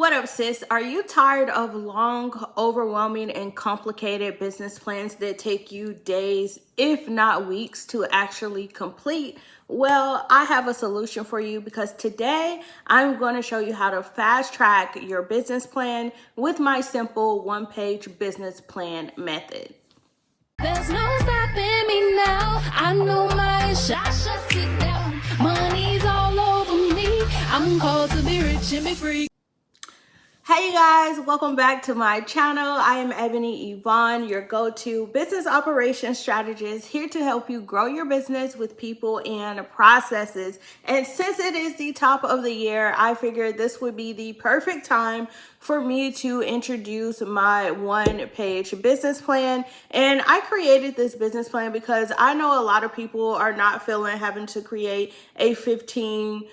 What up, sis? Are you tired of long, overwhelming, and complicated business plans that take you days, if not weeks, to actually complete? Well, I have a solution for you because today I'm going to show you how to fast track your business plan with my simple one-page business plan method. There's no stopping me now. I know my shot should sit down. Money's all over me. I'm called to be rich and be free. Hey you guys, welcome back to my channel. I am 𝗪𝗻𝗂𝗋, your go-to business operations strategist, here to help you grow your business with people and processes. And since it is the top of the year, I figured this would be the perfect time for me to introduce my one-page business plan. And I created this business plan because I know a lot of people are not feeling having to create a 15,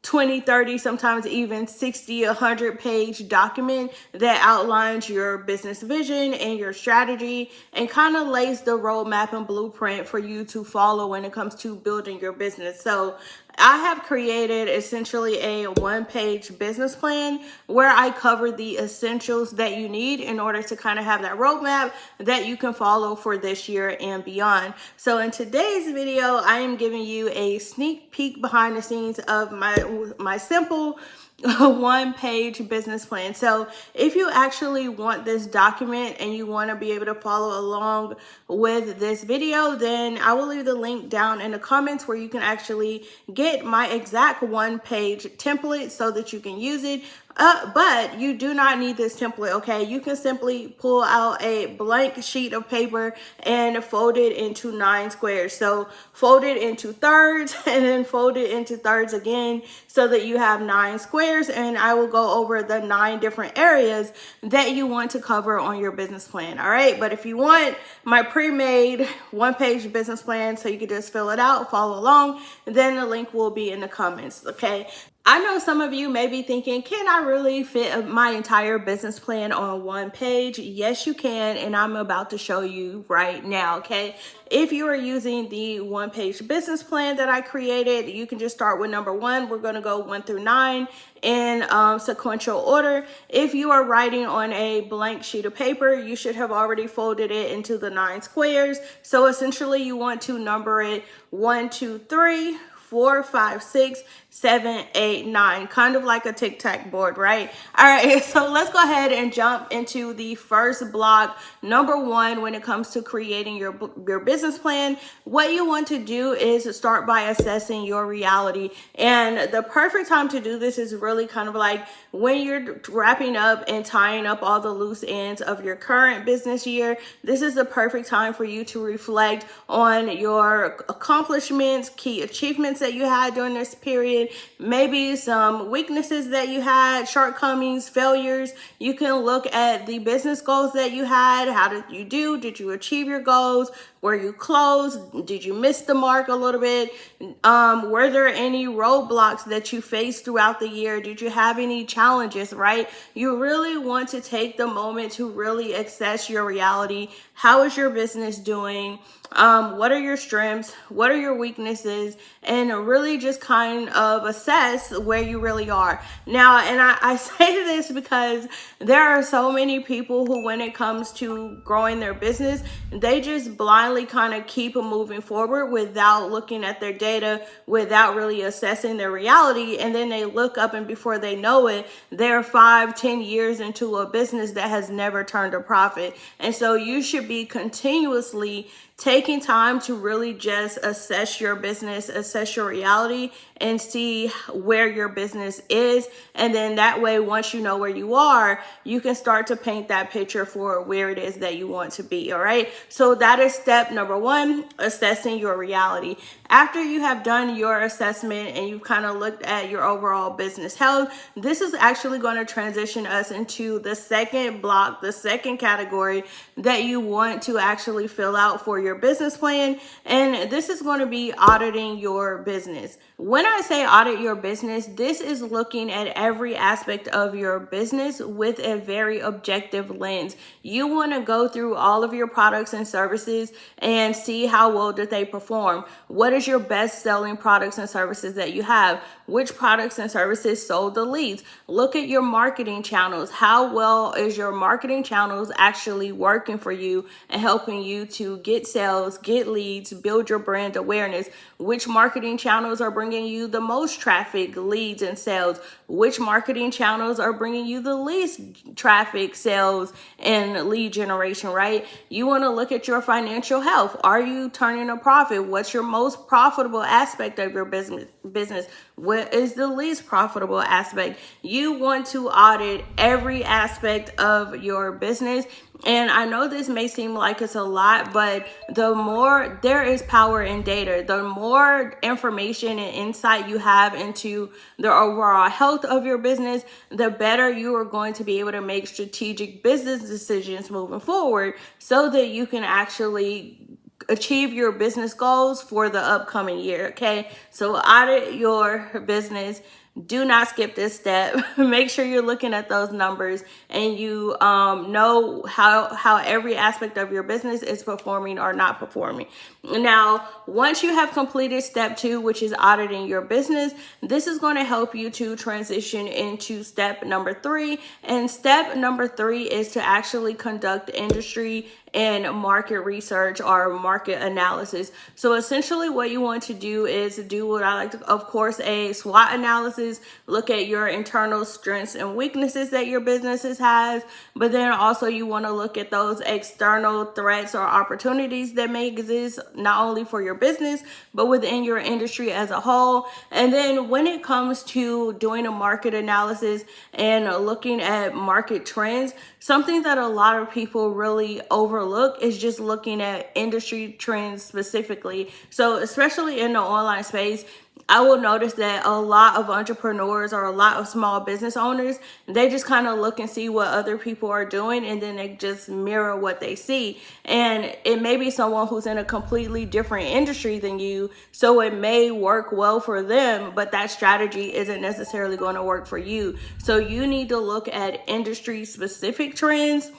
20, 30, sometimes even 60, 100-page document that outlines your business vision and your strategy and kind of lays the roadmap and blueprint for you to follow when it comes to building your business. So I have created essentially a one-page business plan where I cover the essentials that you need in order to kind of have that roadmap that you can follow for this year and beyond. So in today's video, I am giving you a sneak peek behind the scenes of my simple one-page business plan. So if you actually want this document and you want to be able to follow along with this video, then I will leave the link down in the comments where you can actually get my exact one-page template so that you can use it. But you do not need this template, okay? You can simply pull out a blank sheet of paper and fold it into 9 squares. So fold it into thirds and then fold it into thirds again so that you have 9 squares. And I will go over the 9 different areas that you want to cover on your business plan, all right? But if you want my pre-made one-page business plan so you can just fill it out, follow along, then the link will be in the comments, okay? I know some of you may be thinking, can I really fit my entire business plan on one page? Yes, you can, and I'm about to show you right now, okay? If you are using the one-page business plan that I created, you can just start with number 1. We're going to go 1 through 9 in sequential order. If you are writing on a blank sheet of paper, you should have already folded it into the 9 squares. So essentially, you want to number it 1, 2, 3, 4, 5, 6, 7, 8, 9, kind of like a tic-tac board, right? All right, so let's go ahead and jump into the first block. Number 1, when it comes to creating your business plan, what you want to do is start by assessing your reality. And the perfect time to do this is really kind of like when you're wrapping up and tying up all the loose ends of your current business year. This is the perfect time for you to reflect on your accomplishments, key achievements that you had during this period, maybe some weaknesses that you had, shortcomings, failures. You can look at the business goals that you had. How did you do? Did you achieve your goals? Were you close? Did you miss the mark a little bit? Were there any roadblocks that you faced throughout the year? Did you have any challenges, right? You really want to take the moment to really assess your reality. How is your business doing? What are your strengths? What are your weaknesses? And really just kind of assess where you really are. Now, and I say this because there are so many people who, when it comes to growing their business, they just blindly kind of keep moving forward without looking at their data, without really assessing their reality. And then they look up and before they know it, they're 5, 10 years into a business that has never turned a profit. And so you should be continuously taking time to really just assess your business, assess your reality, and see where your business is. And then that way, once you know where you are, you can start to paint that picture for where it is that you want to be, all right? So that is step number 1, assessing your reality. After you have done your assessment and you've kind of looked at your overall business health, this is actually going to transition us into the second block, the second category that you want to actually fill out for your business plan. And this is going to be auditing your business. When I say audit your business, this is looking at every aspect of your business with a very objective lens. You want to go through all of your products and services and see how well did they perform. What is your best selling products and services that you have? which products and services sold the leads. Look at your marketing channels. How well is your marketing channels actually working for you and helping you to get sales, get leads, build your brand awareness? Which marketing channels are bringing you the most traffic, leads, and sales? Which marketing channels are bringing you the least traffic, sales, and lead generation, right? You want to look at your financial health. Are you turning a profit? What's your most profitable aspect of your business? What is the least profitable aspect? You want to audit every aspect of your business. And I know this may seem like it's a lot, but the more there is power in data, the more information and insight you have into the overall health of your business, the better you are going to be able to make strategic business decisions moving forward so that you can actually achieve your business goals for the upcoming year. Okay, so audit your business. Do not skip this step. Make sure you're looking at those numbers and you know how every aspect of your business is performing or not performing. Now, once you have completed step 2, which is auditing your business, this is going to help you to transition into step number 3. And step number 3 is to actually conduct industry and market research or market analysis. So essentially what you want to do is do what I like to, of course, a SWOT analysis, look at your internal strengths and weaknesses that your businesses has, but then also you want to look at those external threats or opportunities that may exist, not only for your business, but within your industry as a whole. And then when it comes to doing a market analysis and looking at market trends, something that a lot of people really overlook is just looking at industry trends specifically. So especially in the online space, I will notice that a lot of entrepreneurs or a lot of small business owners, they just kind of look and see what other people are doing and then they just mirror what they see. And it may be someone who's in a completely different industry than you, so it may work well for them, but that strategy isn't necessarily going to work for you. So you need to look at industry specific trends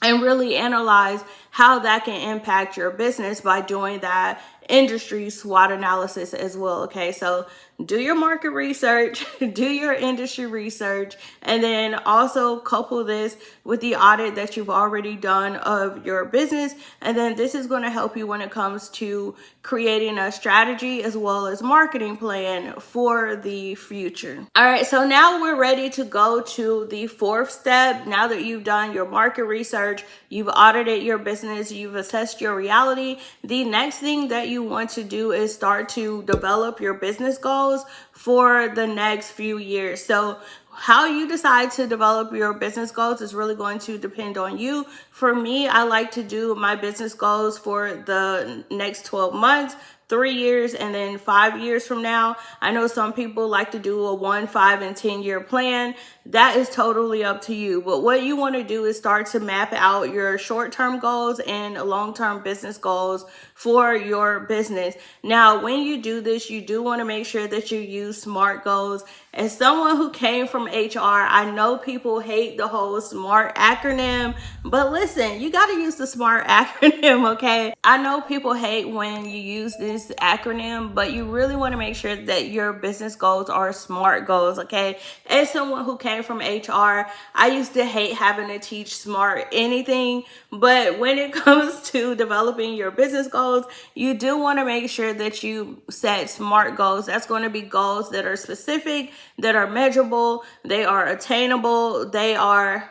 and really analyze how that can impact your business by doing that industry SWOT analysis as well. Okay, so do your market research, do your industry research, and then also couple this with the audit that you've already done of your business. And then this is going to help you when it comes to creating a strategy as well as marketing plan for the future. All right, so now we're ready to go to the 4th step. Now that you've done your market research, you've audited your business, you've assessed your reality, the next thing that you want to do is start to develop your business goals for the next few years. So how you decide to develop your business goals is really going to depend on you. For me, I like to do my business goals for the next 12 months, 3 years, and then 5 years from now. I know some people like to do a 1, 5, and 10-year plan. That is totally up to you. But what you want to do is start to map out your short-term goals and long-term business goals for your business. Now, when you do this, you do want to make sure that you use SMART goals. As someone who came from HR, I know people hate the whole SMART acronym, but listen, you got to use the SMART acronym, okay? I know people hate when you use this acronym, but you really want to make sure that your business goals are SMART goals, okay? As someone who came from HR, I used to hate having to teach SMART anything, but when it comes to developing your business goals, you do want to make sure that you set SMART goals. That's going to be goals that are specific, that are measurable, they are attainable, they are,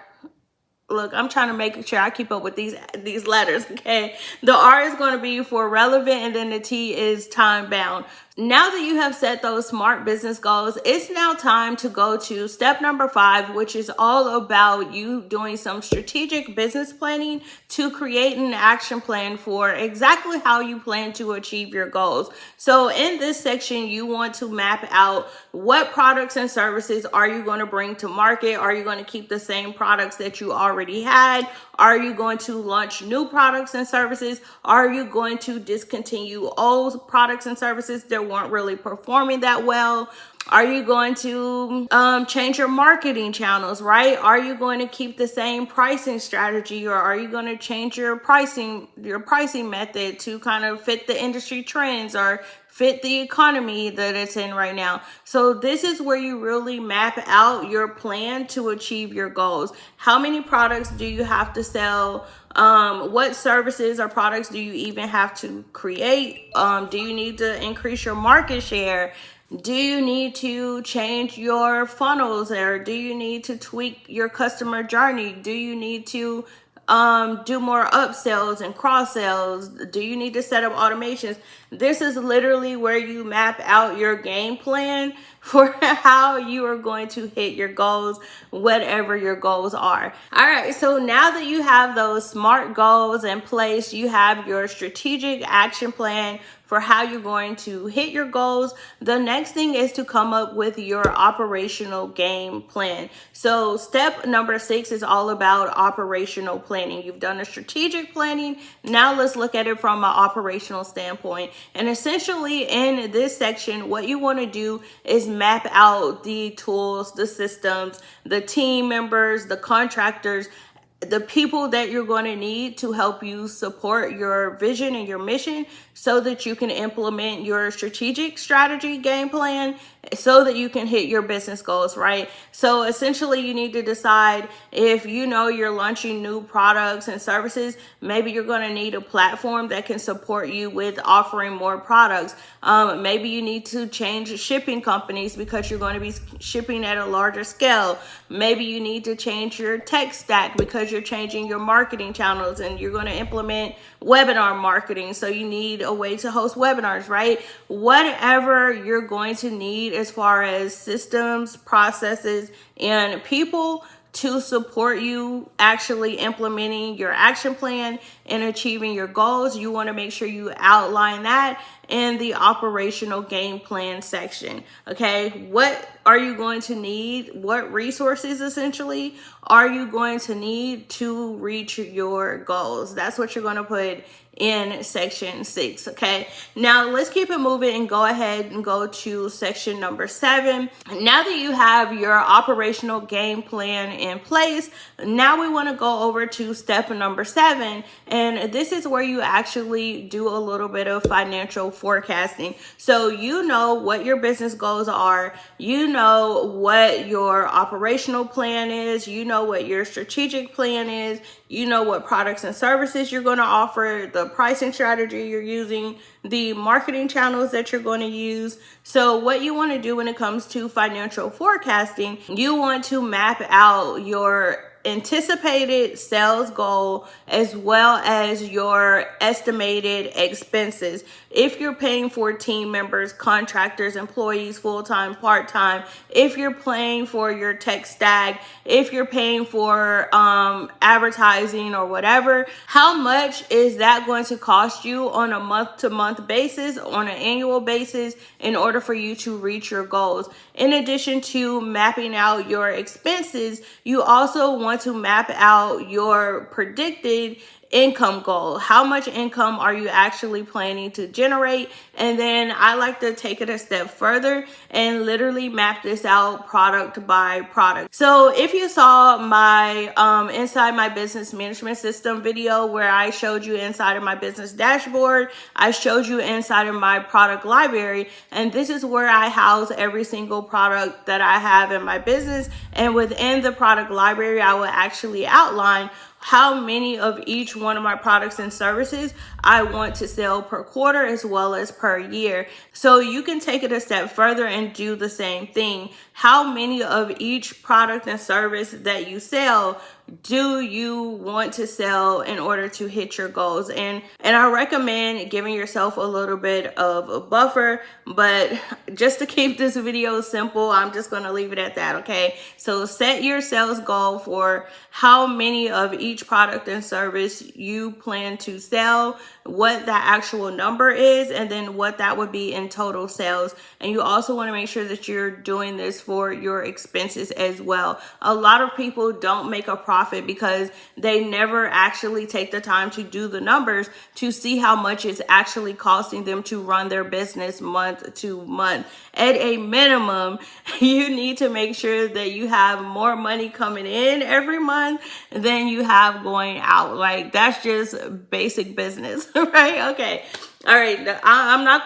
look, I'm trying to make sure I keep up with these letters, okay? The R is going to be for relevant, and then the T is time bound. Now that you have set those SMART business goals, it's now time to go to step number 5, which is all about you doing some strategic business planning to create an action plan for exactly how you plan to achieve your goals. So in this section, you want to map out what products and services are you going to bring to market? Are you going to keep the same products that you already had? Are you going to launch new products and services? Are you going to discontinue old products and services that weren't really performing that well? Are you going to change your marketing channels, right? Are you going to keep the same pricing strategy, or are you going to change your pricing method to kind of fit the industry trends or fit the economy that it's in right now. So this is where you really map out your plan to achieve your goals. How many products do you have to sell? What services or products do you even have to create? Do you need to increase your market share? Do you need to change your funnels, or do you need to tweak your customer journey? Do you need to do more upsells and cross sells? Do you need to set up automations? This is literally where you map out your game plan for how you are going to hit your goals, whatever your goals are. All right, so now that you have those SMART goals in place, you have your strategic action plan for how you're going to hit your goals. The next thing is to come up with your operational game plan. So step number 6 is all about operational planning. You've done a strategic planning. Now let's look at it from an operational standpoint. And essentially in this section, what you want to do is map out the tools, the systems, the team members, the contractors, the people that you're going to need to help you support your vision and your mission so that you can implement your strategic strategy game plan so that you can hit your business goals, right? So essentially you need to decide if you know you're launching new products and services, maybe you're going to need a platform that can support you with offering more products. Maybe you need to change shipping companies because you're going to be shipping at a larger scale. Maybe you need to change your tech stack because you're changing your marketing channels and you're going to implement webinar marketing. So you need a way to host webinars, right? Whatever you're going to need as far as systems, processes, and people to support you actually implementing your action plan and achieving your goals, you want to make sure you outline that in the operational game plan section. Okay, what are you going to need? What resources essentially are you going to need to reach your goals? That's what you're going to put in section 6. Okay, now let's keep it moving and go ahead and go to section number 7. Now that you have your operational game plan in place, now we want to go over to step number 7, and this is where you actually do a little bit of financial forecasting. So you know what your business goals are, you know what your operational plan is, you know what your strategic plan is, you know what products and services you're going to offer, the pricing strategy you're using, the marketing channels that you're going to use. So what you want to do when it comes to financial forecasting, you want to map out your anticipated sales goal as well as your estimated expenses. If you're paying for team members, contractors, employees, full-time, part-time, if you're paying for your tech stack, if you're paying for advertising or whatever, how much is that going to cost you on a month-to-month basis, on an annual basis, in order for you to reach your goals? In addition to mapping out your expenses, you also want to map out your predicted income goal. How much income are you actually planning to generate? And then I like to take it a step further and literally map this out product by product. So if you saw my inside my business management system video where I showed you inside of my business dashboard, I showed you inside of my product library, and this is where I house every single product that I have in my business. And within the product library, I will actually outline how many of each one of my products and services I want to sell per quarter as well as per year. So you can take it a step further and do the same thing. How many of each product and service that you sell do you want to sell in order to hit your goals? And I recommend giving yourself a little bit of a buffer, but just to keep this video simple, I'm just going to leave it at that. Okay, so set your sales goal for how many of each product and service you plan to sell, what that actual number is, and then what that would be in total sales. And you also want to make sure that you're doing this for your expenses as well. A lot of people don't make a profit because they never actually take the time to do the numbers to see how much it's actually costing them to run their business month to month. At a minimum, you need to make sure that you have more money coming in every month than you have have going out. Like, that's just basic business, right? Okay. All right. I'm not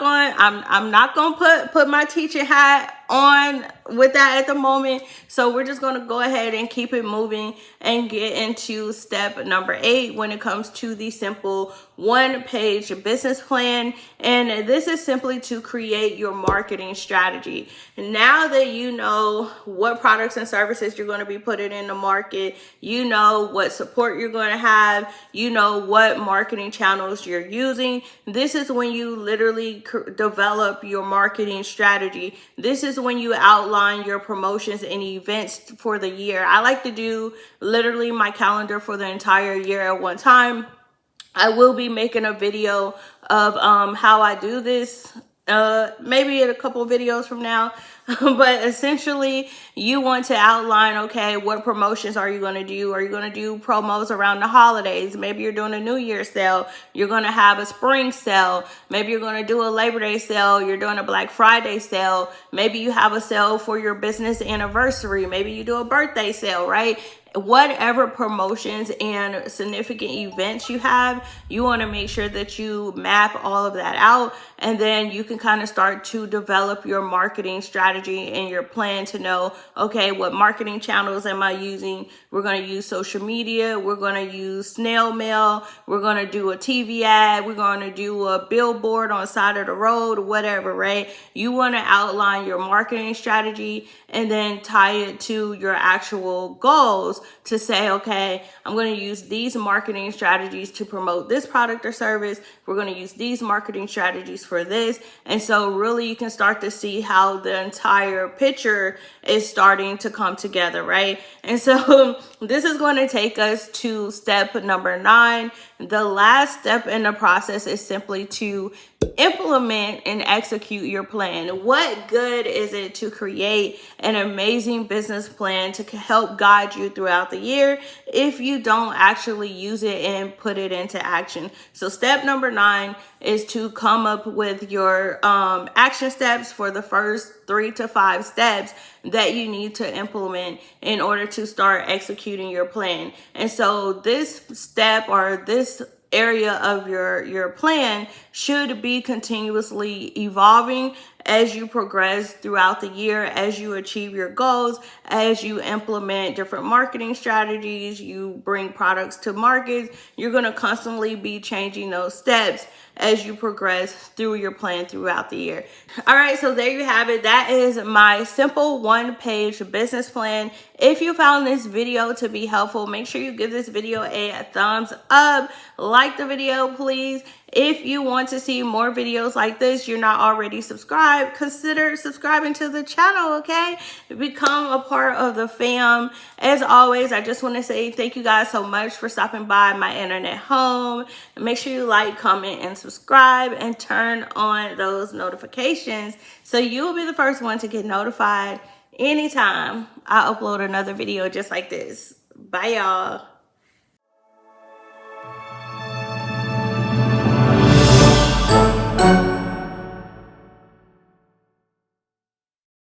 going to put my teaching hat on with that at the moment. So we're just going to go ahead and keep it moving and get into step number 8 when it comes to the simple one-page business plan. And this is simply to create your marketing strategy. Now that you know what products and services you're going to be putting in the market, you know what support you're going to have, you know what marketing channels you're using, this is when you literally develop your marketing strategy. This is when you outline your promotions and events for the year. I like to do literally my calendar for the entire year at one time. I will be making a video of how I do this, maybe in a couple of videos from now. But essentially, you want to outline, okay, what promotions are you going to do? Are you going to do promos around the holidays? Maybe you're doing a New Year's sale. You're going to have a spring sale. Maybe you're going to do a Labor Day sale. You're doing a Black Friday sale. Maybe you have a sale for your business anniversary. Maybe you do a birthday sale, right? Whatever promotions and significant events you have, you want to make sure that you map all of that out, and then you can kind of start to develop your marketing strategy and your plan to know, okay, what marketing channels am I using? We're going to use social media. We're going to use snail mail. We're going to do a TV ad. We're going to do a billboard on the side of the road, whatever, right? You want to outline your marketing strategy and then tie it to your actual goals to say, okay, I'm going to use these marketing strategies to promote this product or service. We're going to use these marketing strategies for this. And so really you can start to see how the entire picture is starting to come together, right? And so this is going to take us to step number 9. The last step in the process is simply to implement and execute your plan. What good is it to create an amazing business plan to help guide you throughout the year if you don't actually use it and put it into action? So step number 9 is to come up with your action steps for the first 3 to 5 steps that you need to implement in order to start executing your plan. And so this step or this area of your plan should be continuously evolving as you progress throughout the year, as you achieve your goals, as you implement different marketing strategies, you bring products to market. You're going to constantly be changing those steps as you progress through your plan throughout the year. All right, so there you have it. That is my simple one-page business plan. If you found this video to be helpful, make sure you give this video a thumbs up. Like the video, please. If you want to see more videos like this, you're not already subscribed, consider subscribing to the channel, okay? Become a part of the fam. As always, I just want to say thank you guys so much for stopping by my internet home. Make sure you like, comment, and subscribe, and turn on those notifications so you'll be the first one to get notified anytime I upload another video just like this. Bye, y'all.